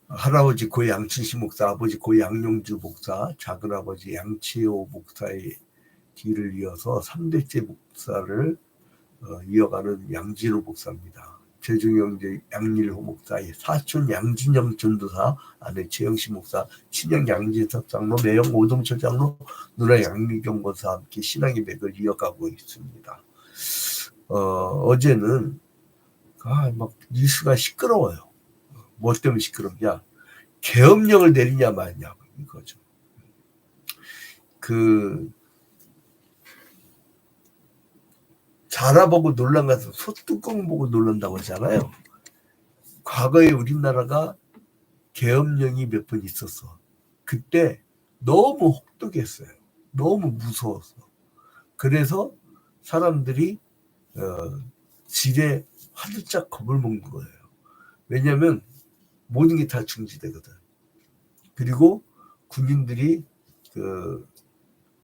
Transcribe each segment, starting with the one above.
할아버지 고 양춘식 목사, 아버지 고 양용주 목사, 작은아버지 양치호 목사의 뒤를 이어서 3대째 목사를 이어가는 양진호 목사입니다. 재중 형제 양일호 목사의 사촌 양진영 전도사, 아내 최영식 목사, 친형 양진석 장로, 매형 오동철 장로, 누나 양미경 권사와 함께 신앙의 맥을 이어가고 있습니다. 어제는 막 뉴스가 시끄러워요. 뭐 때문에 시끄럽냐? 계엄령을 내리냐 마냐 이거죠. 자라보고 놀란 가서 소뚜껑 보고 놀란다고 하잖아요. 과거에 우리나라가 계엄령이 몇 번 있었어. 그때 너무 혹독했어요. 너무 무서웠어. 그래서 사람들이 지레 화들짝 겁을 먹는 거예요. 왜냐하면 모든 게 다 중지되거든. 그리고 군인들이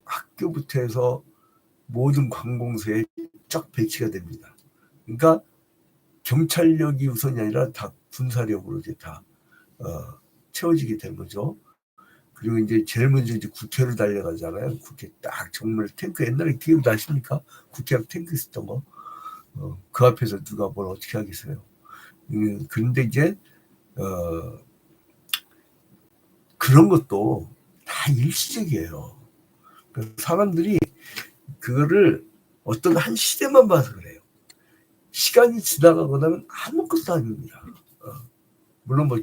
학교부터 해서 모든 관공서에 쫙 배치가 됩니다. 그러니까 경찰력이 우선이 아니라 다 군사력으로 이제 다 채워지게 된 거죠. 그리고 이제 제일 먼저 이제 국회로 달려가잖아요. 국회 딱 정말 탱크, 옛날에 기억나십니까? 국회 앞 탱크 있었던 거. 그 앞에서 누가 뭘 어떻게 하겠어요. 그런데 이제 그런 것도 다 일시적이에요. 사람들이 그거를 어떤 한 시대만 봐서 그래요. 시간이 지나가고 나면 아무것도 아닙니다. 물론 뭐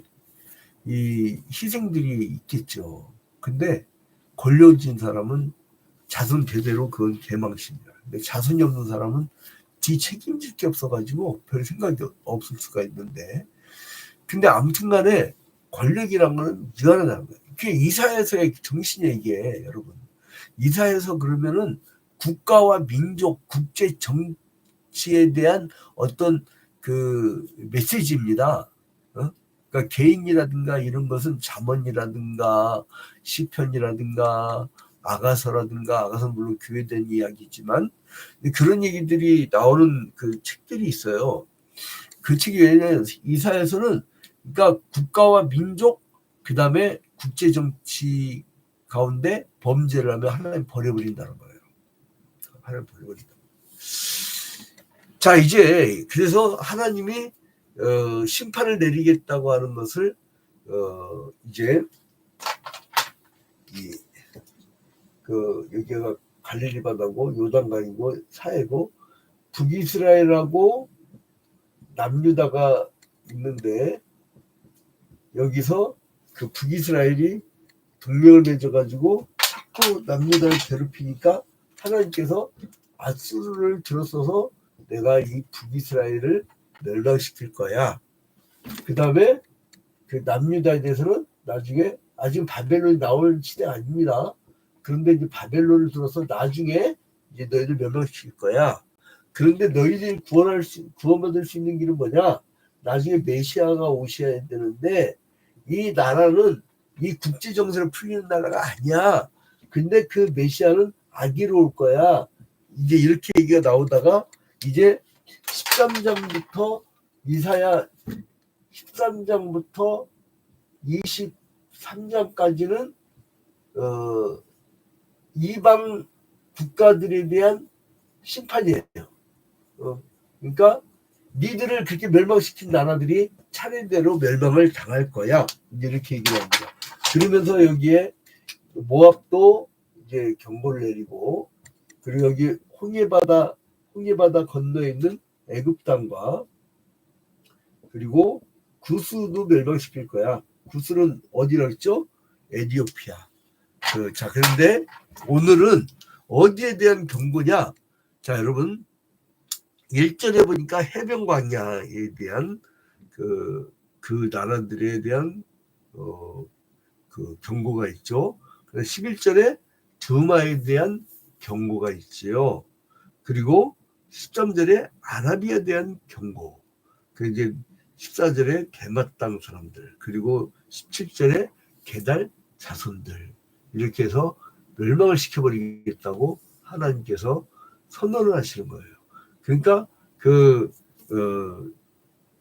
이 희생들이 있겠죠. 근데 권력진 사람은 자손 대대로 그건 개망신이다. 근데 자손이 없는 사람은 뒤 책임질 게 없어가지고 별 생각이 없을 수가 있는데, 근데 아무튼간에 권력이란 거는 유한하다는 거예요. 그게 이사회에서의 정신이에요, 이게. 여러분, 이사회에서 그러면은 국가와 민족, 국제 정치에 대한 어떤 메시지입니다. 그러니까 개인이라든가 이런 것은 잠언이라든가 시편이라든가 아가서라든가, 아가서는 물론 교회된 이야기지만 그런 얘기들이 나오는 책들이 있어요. 그 책이 왜냐면 이사에서는 그러니까 국가와 민족, 그 다음에 국제 정치 가운데 범죄를 하면 하나님 버려버린다는 거예요. 하나님 버려버린다. 자, 이제 그래서 하나님이 심판을 내리겠다고 하는 것을 이제 여기가 갈릴리 바다고 요단강이고 사해고 북이스라엘하고 남유다가 있는데, 여기서 그 북이스라엘이 동맹을 맺어가지고 자꾸 남유다를 괴롭히니까 하나님께서 아수르를 들어서서 내가 이 북이스라엘을 멸망시킬 거야. 그 다음에 그 남유다에 대해서는 나중에, 아직 바벨론이 나올 시대 아닙니다. 그런데 이제 바벨론을 들어서 나중에 이제 너희들 멸망시킬 거야. 그런데 너희들이 구원받을 수 있는 길은 뭐냐? 나중에 메시아가 오셔야 되는데 이 나라는 이 국제 정세로 풀리는 나라가 아니야. 근데 그 메시아는 아기로 올 거야. 이제 이렇게 얘기가 나오다가 이제 13장부터 이사야 13장부터 23장까지는 이방 국가들에 대한 심판이에요. 그러니까 니들을 그렇게 멸망시킨 나라들이 차례대로 멸망을 당할 거야. 이제 이렇게 얘기를 합니다. 그러면서 여기에 모압도 이제 경고를 내리고, 그리고 여기 홍해바다 건너에 있는 애굽 땅과 그리고 구스도 멸망시킬 거야. 구스는 어디라 했죠? 에티오피아. 자, 그런데 오늘은 어디에 대한 경고냐? 자, 여러분 1절에 보니까 해변 광야에 대한 그 나라들에 대한 경고가 있죠. 11절에 두마에 대한 경고가 있지요. 그리고 13절에 아라비아에 대한 경고. 그 이제 14절에 게맛 땅 사람들, 그리고 17절에 게달 자손들, 이렇게 해서 멸망을 시켜버리겠다고 하나님께서 선언을 하시는 거예요. 그러니까 그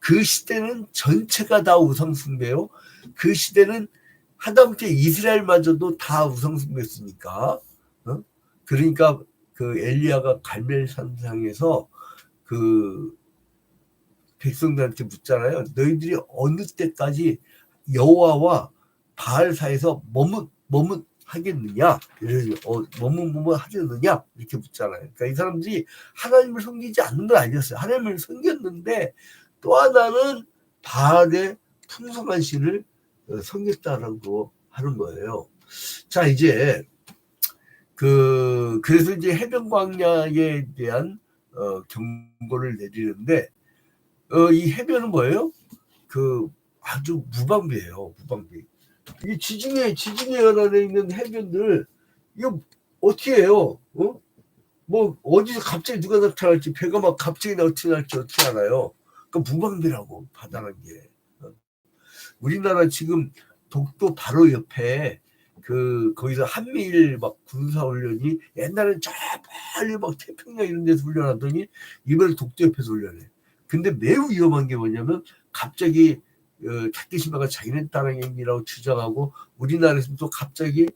그 시대는 전체가 다 우상숭배요. 그 시대는 하다못해 이스라엘마저도 다 우상숭배했으니까. 그러니까 그 엘리야가 갈멜산상에서 그 백성들한테 묻잖아요. 너희들이 어느 때까지 여호와와 바알 사이에서 머뭇 하겠느냐? 머뭇 하겠느냐? 이렇게 묻잖아요. 그러니까 이 사람들이 하나님을 섬기지 않는 건 아니었어요. 하나님을 섬겼는데 또 하나는 바알의 풍성한 신을 섬겼다라고 하는 거예요. 자, 이제 그래서 이제 해변 광야에 대한 경고를 내리는데 이 해변은 뭐예요? 아주 무방비예요. 무방비. 이 지중해 연안에 있는 해변들 이거 어떻게 해요? 뭐 어디서 갑자기 누가 나타날지 배가 막 갑자기 나타날지 어떻게 알아요? 그러니까 무방비라고 바다라는 게. 우리나라 지금 독도 바로 옆에 거기서 한미일 막 군사훈련이 옛날엔 저 멀리 막 태평양 이런 데서 훈련하더니 이번에 독도 옆에서 훈련해. 근데 매우 위험한 게 뭐냐면 갑자기 타케시마가 자기네 땅이라고 주장하고 우리나라에서 또 갑자기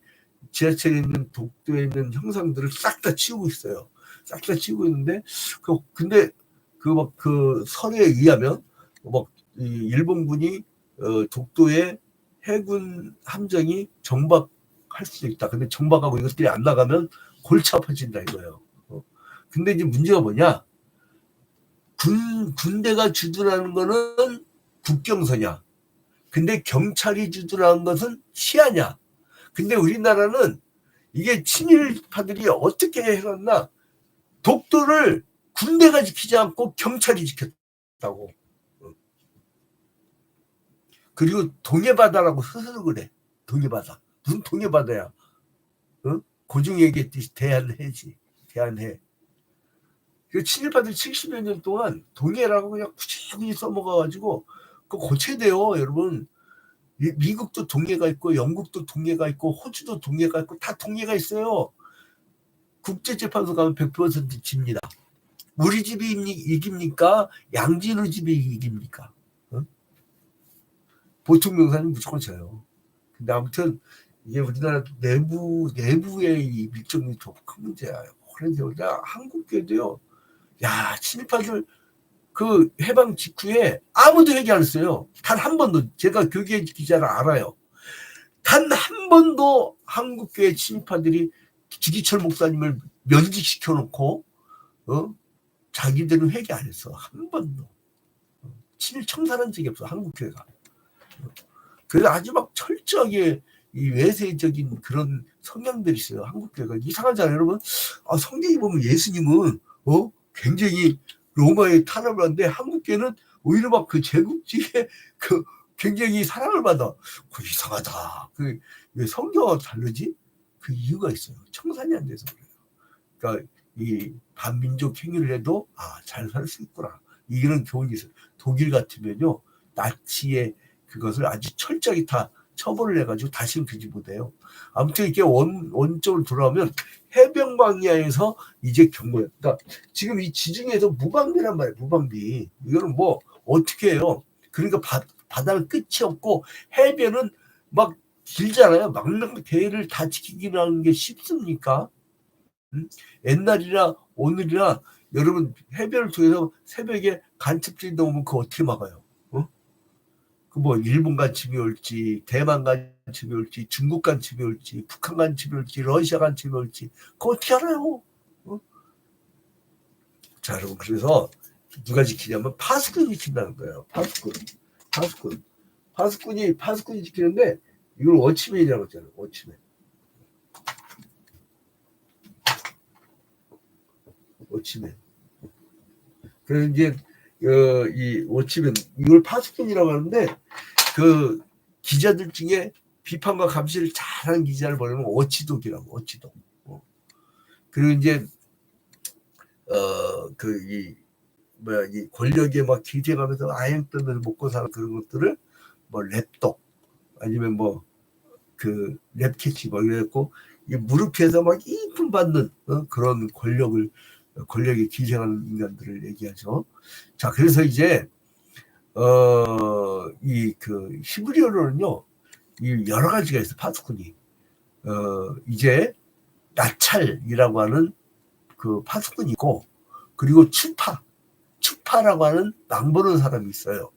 지하철에 있는 독도에 있는 형상들을 싹 다 치우고 있어요. 싹 다 치우고 있는데 근데 그 설에 의하면 이 일본군이 독도에 해군 함정이 정박할 수도 있다. 근데 정박하고 이것들이 안 나가면 골치 아파진다 이거예요. 근데 이제 문제가 뭐냐? 군대가 주둔하는 거는 국경선이야. 근데 경찰이 주둔하는 것은 시야냐. 근데 우리나라는 이게 친일파들이 어떻게 해놨나? 독도를 군대가 지키지 않고 경찰이 지켰다고. 그리고 동해바다라고 스스로 그래. 동해바다. 무슨 동해바다야? 고중 얘기했듯이 대한해지. 대한해. 친일파들 70여 년 동안 동해라고 그냥 구체적으로 써먹어가지고 그거 고쳐야 돼요, 여러분. 미국도 동해가 있고 영국도 동해가 있고 호주도 동해가 있고 다 동해가 있어요. 국제재판소 가면 100% 집니다. 우리 집이 이깁니까? 양진우 집이 이깁니까? 보통 명사는 무조건 져요. 근데 아무튼 이게 우리나라 내부의 이 밀정이 더 큰 문제야. 그래서 한국계도요. 야, 친일파들 해방 직후에 아무도 얘기 안 했어요. 단 한 번도. 제가 교계 기자를 알아요. 단 한 번도 한국교회 친일파들이 기기철 목사님을 면직시켜 놓고 자기들은 회개 안 했어. 한 번도. 친일 청산한 적이 없어. 한국교회가. 그래서 아주 막 철저하게 이 외세적인 그런 성향들이 있어요. 한국교회가. 이상하잖아요, 여러분. 성경에 보면 예수님은 굉장히 로마에 탄압을 하는데 한국교회는 오히려 막 그 제국주의에 굉장히 사랑을 받아. 이상하다. 왜 성경과 다르지? 그 이유가 있어요. 청산이 안 돼서 그래요. 그러니까 이 반민족 행위를 해도 잘 살 수 있구나. 이런 교훈이 있어요. 독일 같으면요. 나치의 그것을 아주 철저하게 다 처벌을 해가지고 다시는 그지 못해요. 아무튼 이렇게 원점으로 돌아오면 해변 광야에서 이제 경고예요. 그러니까 지금 이 지중해에서 무방비란 말이에요. 무방비. 이거는 뭐 어떻게 해요? 그러니까 바다는 끝이 없고 해변은 막 길잖아요. 대를 다 지키기라는 게 쉽습니까? 옛날이나 오늘이나 여러분 해변을 통해서 새벽에 간첩들이 나오면 그거 어떻게 막아요? 일본 간첩이 올지, 대만 간첩이 올지, 중국 간첩이 올지, 북한 간첩이 올지, 러시아 간첩이 올지, 그거 어떻게 알아요? 자, 여러분, 그래서 누가 지키냐면 파수꾼이 지킨다는 거예요. 파수꾼이 지키는데 이걸 워치맨이라고 하잖아요. 워치맨. 그래서 이제 이 워치맨 이걸 파수꾼이라고 하는데 그 기자들 중에 비판과 감시를 잘하는 기자를 보려면 워치독이라고. 워치독. 그리고 이제 이 권력에 막 기대가면서 아행돈을 먹고 사는 그런 것들을 랩독 아니면 랩캐치 이랬고 무릎에서 막 이쁨 받는 그런 권력에 기생하는 인간들을 얘기하죠. 자, 그래서 이제 이 그 히브리어로는요, 이 여러 가지가 있어, 파수꾼이. 이제 나찰이라고 하는 그 파수꾼이 있고, 그리고 추파라고 하는 낭보는 사람이 있어요.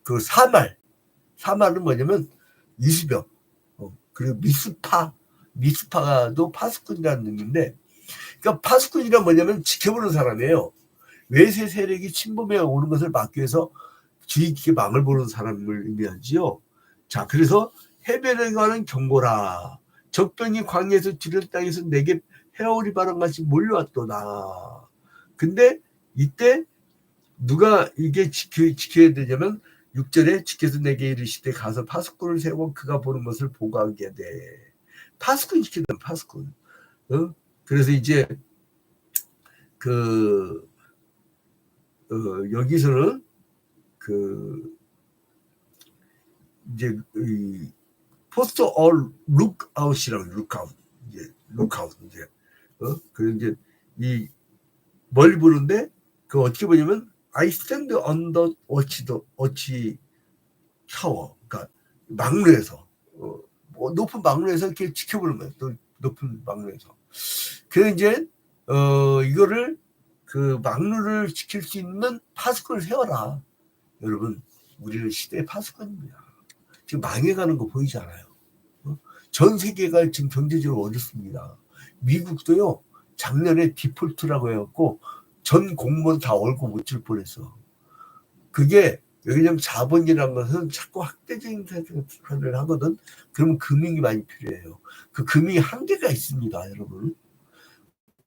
그 사말은 뭐냐면 이수병, 그리고 미스파도 파수꾼이라는 의미인데, 그러니까 파수꾼이란 뭐냐면 지켜보는 사람이에요. 외세 세력이 침범해 오는 것을 막기 위해서 주의 깊게 망을 보는 사람을 의미하지요. 자, 그래서 해변에 관한 경고라. 적병이 광야에서 두려운 땅에서 내게 해오리 바람같이 몰려왔도다. 근데 이때 누가 이게 지켜야 되냐면 6절에 지켜서 내게 이르시되 가서 파수꾼을 세워 그가 보는 것을 보고하게 돼. 파수꾼 시키는 파수꾼. 그래서 이제 그 여기서는 그 이제 이 포스트 얼 룩아웃이라고 룩아웃 이제 그 이제 이 뭘 부르는데 그 어떻게 보냐면 I stand on the watch tower, 그러니까 막루에서 뭐 높은 막루에서 이렇게 지켜보는 거예요. 또 높은 막루에서. 그래서 이제 이거를 그 막루를 지킬 수 있는 파수꾼을 세워라. 여러분, 우리는 시대의 파수꾼입니다. 지금 망해가는 거 보이지 않아요? 전 세계가 지금 경제적으로 어렵습니다. 미국도요, 작년에 디폴트라고 해갖고 전 공무원 다 월급 못 줄 뻔했어. 그게 왜냐면 자본이라는 것은 자꾸 확대적인 생산을 하거든. 그러면 금융이 많이 필요해요. 그 금융이 한계가 있습니다, 여러분.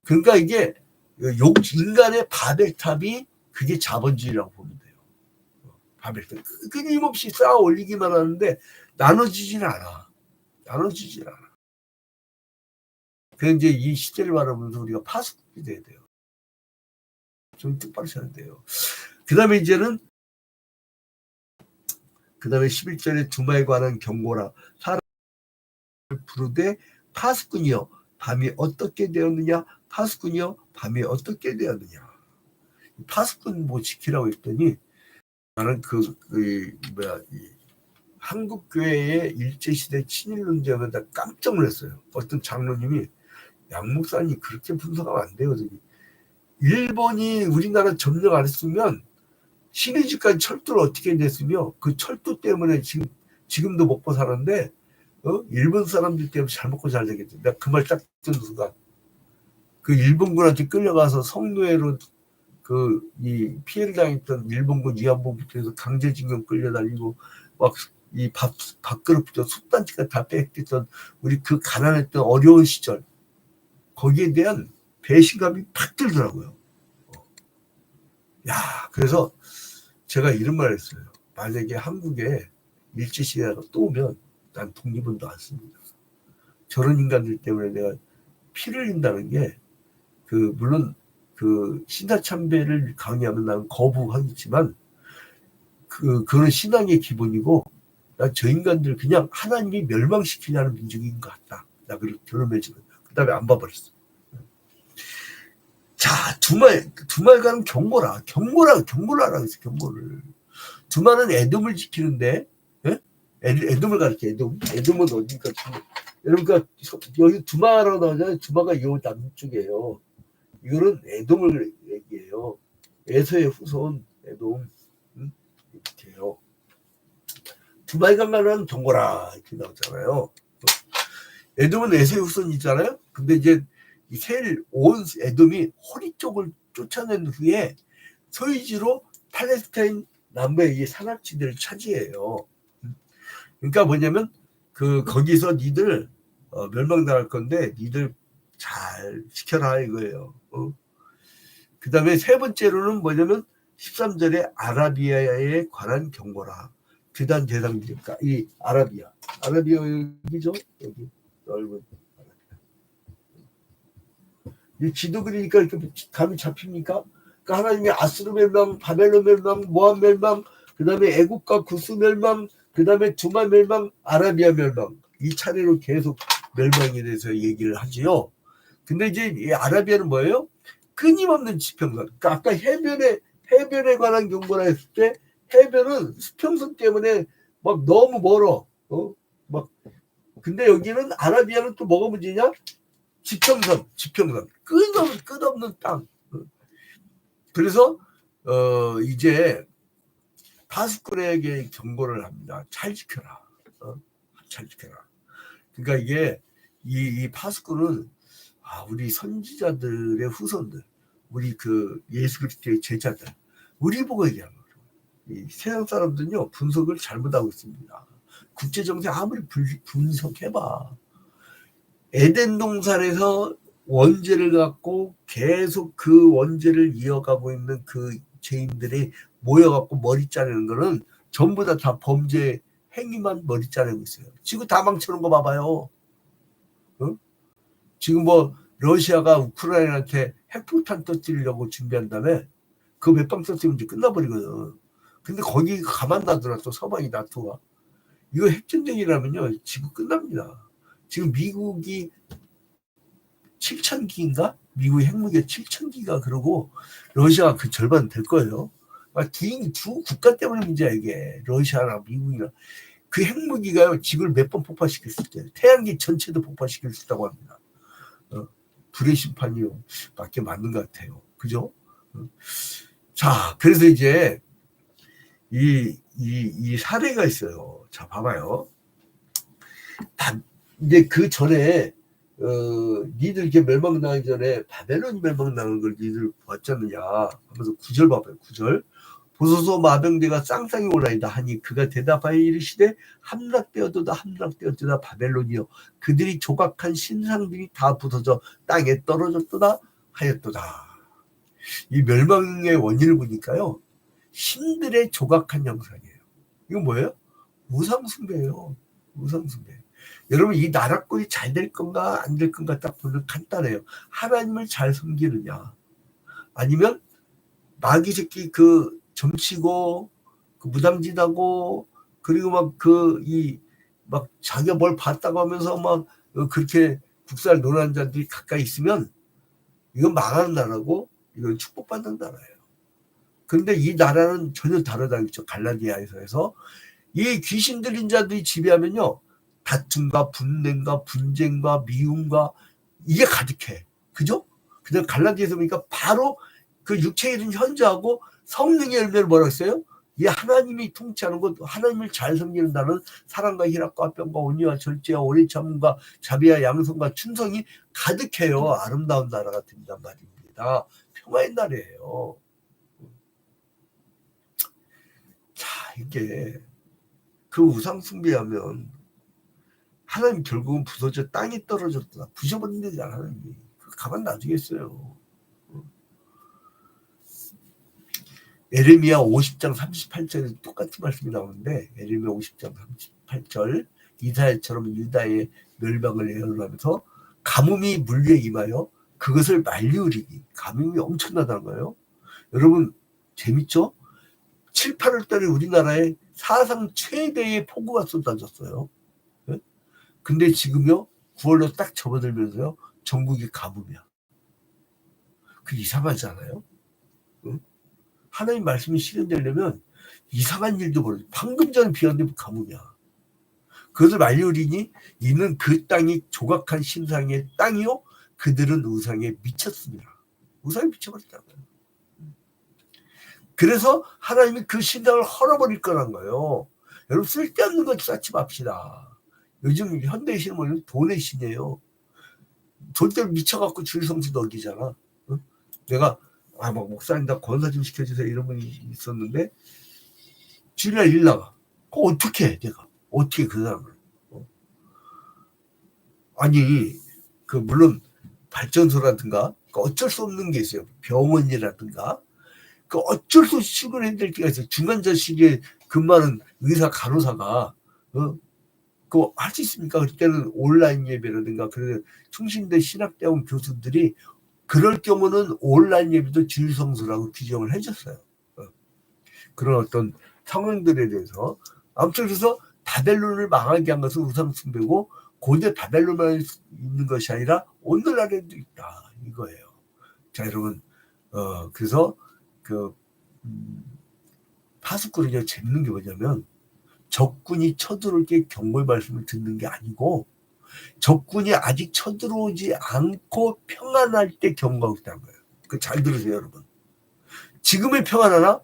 그러니까 이게 인간의 바벨탑이 그게 자본주의라고 보면 돼요. 바벨탑. 끊임없이 쌓아 올리기만 하는데 나눠지질 않아. 그래서 이제 이 시대를 바라보면서 우리가 파수꾼이 돼야 돼요. 좀 똑바로 쳐야 돼요. 그 다음에 11절에 두마에 관한 경고라. 사람을 부르되 파수꾼이여 밤이 어떻게 되었느냐. 파수꾼이여 밤이 어떻게 되었느냐. 파수꾼 뭐 지키라고 했더니 나는 한국교회의 일제시대 친일론자면 다 깜짝 놀랐어요. 어떤 장로님이 양 목사님 그렇게 분석하면 안 돼요. 일본이 우리나라 점령 안 했으면 신의주까지 철도를 어떻게 냈으며 그 철도 때문에 지금도 먹고 사는데 일본 사람들 때문에 잘 먹고 잘 되겠죠. 내가 그 말 딱 듣는 순간 그 일본군한테 끌려가서 성노예로 이 피해를 당했던 일본군 위안부부터 강제징용 끌려다니고 막 이 밥그릇부터 솥단지가 다 뺏겼던 우리 그 가난했던 어려운 시절 거기에 대한 배신감이 팍 들더라고요. 그래서 제가 이런 말을 했어요. 만약에 한국에 일제시대가 또 오면 난 독립운동 안 씁니다. 저런 인간들 때문에 내가 피를 흘린다는 게 물론 신사참배를 강요하면 나는 거부하겠지만 그런 신앙의 기본이고 난 저 인간들 그냥 하나님이 멸망시키려는 민족인 것 같다. 나 그렇게 결혼해주면 그 다음에 안 봐버렸어. 자, 두마에 가는 경고라고 했어. 경고를. 두마는 에돔을 지키는데, 에돔을 가르쳐. 에돔은 어디니까? 여러분, 여기 두마라고 나오잖아요. 두마가 이 남쪽이에요. 이거는 에돔을 얘기해요. 에서의 후손 에돔. 이렇게요. 두마에 가는 경고라 이렇게 나오잖아요. 에돔은 에서의 후손이잖아요. 근데 이제 온 에돔이 호리 쪽을 쫓아낸 후에 소유지로 팔레스타인 남부의 이 산악지대를 차지해요. 그러니까 뭐냐면 거기서 니들 멸망당할 건데 니들 잘 지켜라 이거예요. 그 다음에 세 번째로는 뭐냐면 13절에 아라비아에 관한 경고라. 규단 대상들이니까 이 아라비아 여기죠. 여기 넓은 이 지도 그리니까 이렇게 감이 잡힙니까? 그러니까 하나님이 아수르 멸망, 바벨론 멸망, 모압 멸망, 그 다음에 애국과 구스 멸망, 그 다음에 두마 멸망, 아라비아 멸망 이 차례로 계속 멸망에 대해서 얘기를 하지요. 근데 이제 이 아라비아는 뭐예요? 끊임없는 지평선. 그러니까 아까 해변에 관한 경고라 했을 때 해변은 수평선 때문에 막 너무 멀어. 막 근데 여기는 아라비아는 또 뭐가 문제냐? 지평선. 끝없는 땅. 그래서 이제 파수꾼에게 경고를 합니다. 잘 지켜라. 잘 지켜라. 그러니까 이게 이 파수꾼은 우리 선지자들의 후손들, 우리 그 예수 그리스도의 제자들, 우리 보고 얘기하는 거예요. 이 세상 사람들은요 분석을 잘못하고 있습니다. 국제 정세 아무리 분석해봐, 에덴 동산에서 원죄를 갖고 계속 그 원죄를 이어가고 있는 그 죄인들이 모여갖고 머리 자르는 거는 전부 다 범죄 행위만 머리 자르고 있어요. 지금 다 망쳐놓은 거 봐봐요. 지금 뭐 러시아가 우크라이나한테 핵폭탄 터뜨리려고 준비한다며 그 몇 방 터뜨리면 이제 끝나버리거든. 근데 거기 가만 놔두라 또 서방이 나토가. 이거 핵전쟁이라면요 지구 끝납니다. 지금 미국이 7,000기인가? 미국의 핵무기가 7,000기가 그러고 러시아가 그 절반 될 거예요. 두 국가 때문에 문제야 이게. 러시아나 미국이나. 그 핵무기가요 지구를 몇 번 폭파시킬 수 있대요. 태양계 전체도 폭파시킬 수 있다고 합니다. 불의 심판이요 맞게 맞는 것 같아요. 그죠? 자, 그래서 이제 이 사례가 있어요. 자, 봐봐요. 이제 그 전에 니들 이렇게 멸망당하기 전에 바벨론이 멸망당한 걸 니들 봤잖느냐 하면서 9절 봐봐요. 9절. 보소서 마병대가 쌍쌍이 올라이다 하니 그가 대답하여 이르시되 함락되었도다 바벨론이여 그들이 조각한 신상들이 다 부서져 땅에 떨어졌도다 하였도다. 이 멸망의 원인을 보니까요 신들의 조각한 형상이에요. 이건 뭐예요? 우상숭배예요. 우상숭배. 여러분 이 나라꼴이 잘 될 건가 안 될 건가 딱 보면 간단해요. 하나님을 잘 섬기느냐 아니면 마귀 새끼 그 점치고 그 무당짓하고 그리고 막 자기가 뭘 봤다고 하면서 막 그렇게 국살 논하는 자들이 가까이 있으면 이건 망하는 나라고 이건 축복받는 나라예요. 그런데 이 나라는 전혀 다르다고 했죠. 갈라디아에서 해서 이 귀신 들린 자들이 지배하면요 다툼과 분냉과 분쟁과 미움과 이게 가득해. 그죠? 그냥 갈라디아에서 보니까 바로 그 육체에 있는 현저하고 성령의 열매를 뭐라고 했어요? 이 하나님이 통치하는 것, 하나님을 잘 섬기는 나는 사랑과 희락과 화평과 온유와 절제와 오래 참음과 자비와 양성과 충성이 가득해요. 아름다운 나라가 된단 말입니다. 평화의 나라예요. 자, 이게 그 우상 숭배하면 하나님 결국은 부서져 땅이 떨어졌다. 부셔버린 데잖아 하나님이. 가만 놔두겠어요. 에레미야 50장 38절에 똑같은 말씀이 나오는데 에레미야 50장 38절 이스라엘처럼 유다의 멸망을 예언하면서 가뭄이 물리에 임하여 그것을 만류리니 가뭄이 엄청나다는 거예요. 여러분 재밌죠? 7, 8월 달에 우리나라에 사상 최대의 폭우가 쏟아졌어요. 근데 지금요 9월로 딱 접어들면서요 전국이 가뭄이야. 그 이상하지 않아요? 하나님 말씀이 실현되려면 이상한 일도 벌어져. 방금 전에 비 왔는데 가뭄이야. 그것을 만류리니 이는 그 땅이 조각한 신상의 땅이요 그들은 우상에 미쳤습니다. 우상에 미쳐버렸다는 거예요. 그래서 하나님이 그 신상을 헐어버릴 거란 거예요. 여러분 쓸데없는 것 쌓지 맙시다. 요즘 현대의 신은 뭐냐면 돈의 신이에요. 돈 때문에 미쳐갖고 주일성수도 어기잖아. 내가 막 목사님 나 권사 좀 시켜주세요 이런 분이 있었는데 주일날 일 나가. 그거 어떻게 해 내가? 어떻게 그 사람을? 아니 그 물론 발전소라든가 어쩔 수 없는 게 있어요. 병원이라든가 그 어쩔 수 없이 출근해야 될 때가 있어요. 중간자식에 근무하는 의사 간호사가 그거 할 수 있습니까? 그때는 온라인 예배라든가 그런 충신대 신학대원 교수들이 그럴 경우는 온라인 예배도 주일성수라고 규정을 해줬어요. 그런 어떤 상황들에 대해서. 아무튼 그래서 바벨론을 망하게 한 것은 우상숭배고 고대 바벨론만 있는 것이 아니라 오늘날에도 있다 이거예요. 자 여러분 그래서 그 하숫거리가 재밌는 게 뭐냐면 적군이 쳐들어올 게 경고의 말씀을 듣는 게 아니고 적군이 아직 쳐들어오지 않고 평안할 때 경고하고 있다는 거예요. 그 잘 들으세요, 여러분. 지금의 평안하나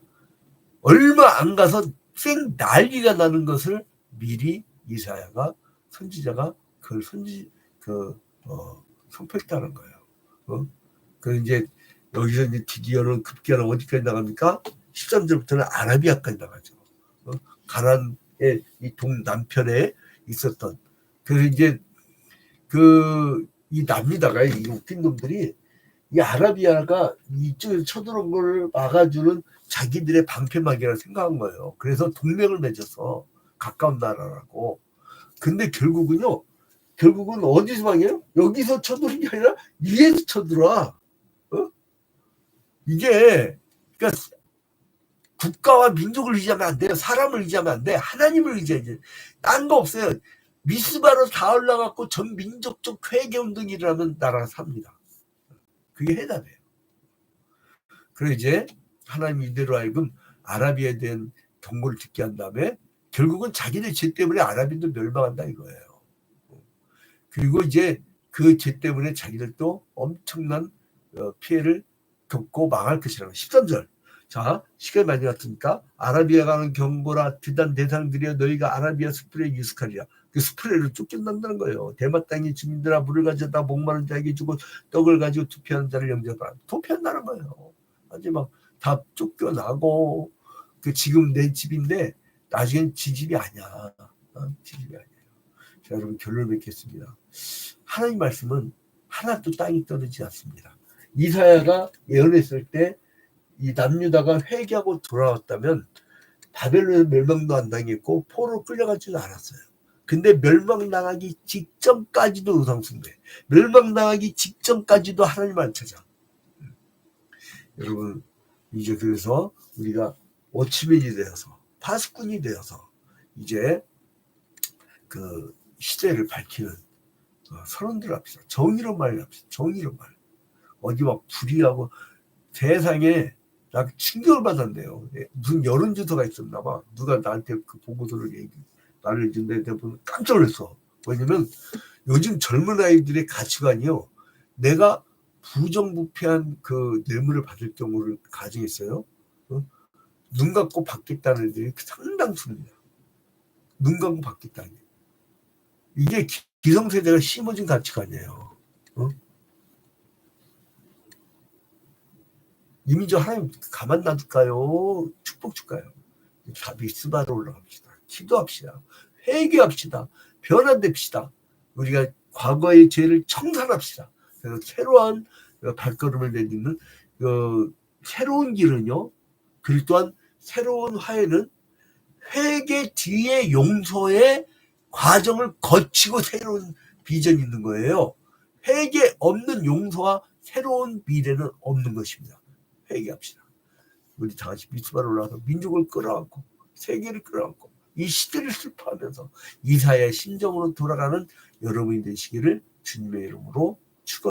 얼마 안 가서 쌩 난리가 나는 것을 미리 이사야가 선지자가 그걸 선포했다는 거예요. 그 이제 여기서 이제 드디어는 급기야는 어디까지 나갑니까? 13절부터는 아라비아까지 나가죠. 가나안의 이 동남편에 있었던 그래서 이제 이 남유다가 이 웃긴 놈들이 이 아라비아가 이쪽에서 쳐들어온 걸 막아주는 자기들의 방패막이라고 생각한 거예요. 그래서 동맹을 맺어서 가까운 나라라고. 근데 결국은 어디서 막이에요? 여기서 쳐들어온 게 아니라 위에서 쳐들어와. 이게 그러니까 국가와 민족을 의지하면 안 돼요. 사람을 의지하면 안 돼. 하나님을 의지해야지. 딴 거 없어요. 미스바로 다 올라갔고 전 민족적 회개운동이 일어나면 나라가 삽니다. 그게 해답이에요. 그래서 이제 하나님 이대로 하여금 아라비아에 대한 경고를 듣게 한 다음에 결국은 자기들 죄 때문에 아라비도 멸망한다 이거예요. 그리고 이제 그 죄 때문에 자기들도 엄청난 피해를 겪고 망할 것이라고. 13절. 자, 시간이 많이 갔으니까 아라비아 가는 경보라 드단 대상들이여 너희가 아라비아 스프레에 유숙하리라. 그 스프레를 쫓겨난다는 거예요. 대마 땅의 주민들아 물을 가져다 목마른 자에게 주고 떡을 가지고 투표하는 자를 영접하라. 투표한다는 거예요. 아주 막 다 쫓겨나고 그 지금 내 집인데 나중엔 지 집이 아니야. 지 집이 아니에요. 자, 여러분 결론을 맺겠습니다. 하나님 말씀은 하나도 땅이 떨어지지 않습니다. 이사야가 예언했을 때 이 남유다가 회개하고 돌아왔다면 바벨론에 멸망도 안 당했고 포로로 끌려가지도 않았어요. 근데 멸망당하기 직전까지도 의상숭배, 멸망당하기 직전까지도 하나님 안 찾아. 여러분 이제 그래서 우리가 워치맨이 되어서 파수꾼이 되어서 이제 그 시대를 밝히는 선언들 합시다. 정의로 말합시다. 정의로 말. 어디 막 불의하고 세상에 나 충격을 받았네요. 무슨 여론조사가 있었나 봐. 누가 나한테 그 보고서를 나를 준데 보면 깜짝 놀랐어. 왜냐면 요즘 젊은 아이들의 가치관이요. 내가 부정부패한 그 뇌물을 받을 경우를 가정했어요. 눈 감고 받겠다는 애들이 상당수입니다. 눈 감고 받겠다는 게. 이게 기성세대가 심어진 가치관이에요. 이미 저 하나님 가만 놔둘까요? 축복 줄까요? 미스바로 올라갑시다. 기도합시다. 회개합시다. 변화됩시다. 우리가 과거의 죄를 청산합시다. 그래서 새로운 발걸음을 내딛는 새로운 길은요. 그리고 또한 새로운 화해는 회개 뒤에 용서의 과정을 거치고 새로운 비전이 있는 거예요. 회개 없는 용서와 새로운 미래는 없는 것입니다. 회개합시다. 우리 다 같이 미스바로 올라가서 민족을 끌어안고 세계를 끌어안고 이 시대를 슬퍼하면서 이사야의 심정으로 돌아가는 여러분이 되시기를 주님의 이름으로